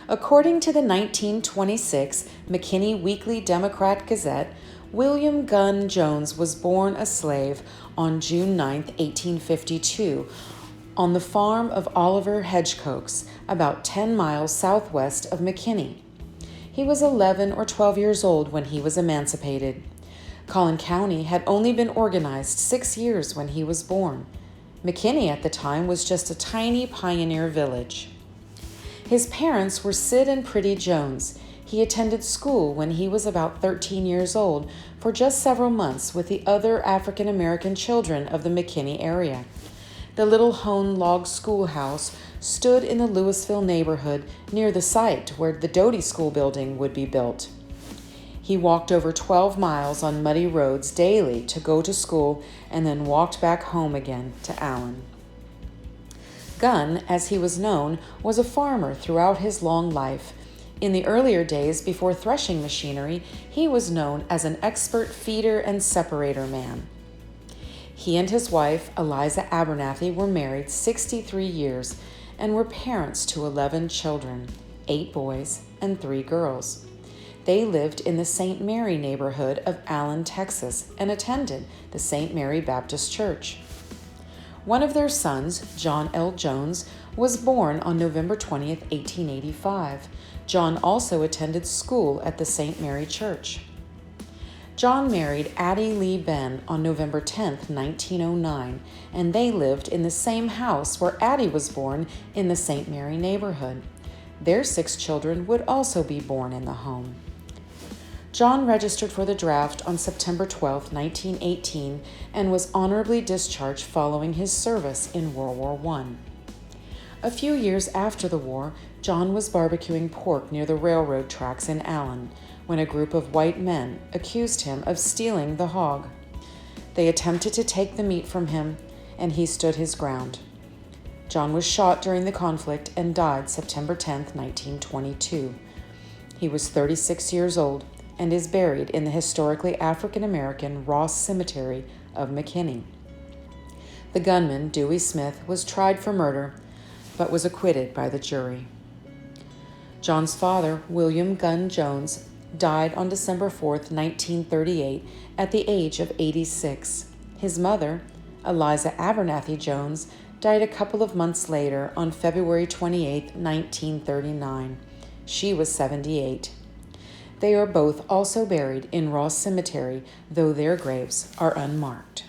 According to the 1926 McKinney Weekly Democrat Gazette, William Gunn Jones was born a slave on June 9, 1852, on the farm of Oliver Hedgecoats, about 10 miles southwest of McKinney. He was 11 or 12 years old when he was emancipated. Collin County had only been organized 6 years when he was born. McKinney at the time was just a tiny pioneer village. His parents were Sid and Pretty Jones. He attended school when he was about 13 years old for just several months with the other African American children of the McKinney area. The little hone log schoolhouse stood in the Louisville neighborhood near the site where the Doty School building would be built. He walked over 12 miles on muddy roads daily to go to school and then walked back home again to Allen. Gunn, as he was known, was a farmer throughout his long life. In the earlier days before threshing machinery, he was known as an expert feeder and separator man. He and his wife, Eliza Abernathy, were married 63 years and were parents to 11 children, 8 boys and 3 girls. They lived in the St. Mary neighborhood of Allen, Texas, and attended the St. Mary Baptist Church. One of their sons, John L. Jones, was born on November 20, 1885. John also attended school at the St. Mary Church. John married Addie Lee Benn on November 10, 1909, and they lived in the same house where Addie was born in the St. Mary neighborhood. Their 6 children would also be born in the home. John registered for the draft on September 12, 1918, and was honorably discharged following his service in World War I. A few years after the war, John was barbecuing pork near the railroad tracks in Allen when a group of white men accused him of stealing the hog. They attempted to take the meat from him, and he stood his ground. John was shot during the conflict and died September 10, 1922. He was 36 years old and is buried in the historically African-American Ross Cemetery of McKinney. The gunman, Dewey Smith, was tried for murder, but was acquitted by the jury. John's father, William Gunn Jones, died on December 4, 1938, at the age of 86. His mother, Eliza Abernathy Jones, died a couple of months later on February 28, 1939. She was 78. They are both also buried in Ross Cemetery, though their graves are unmarked.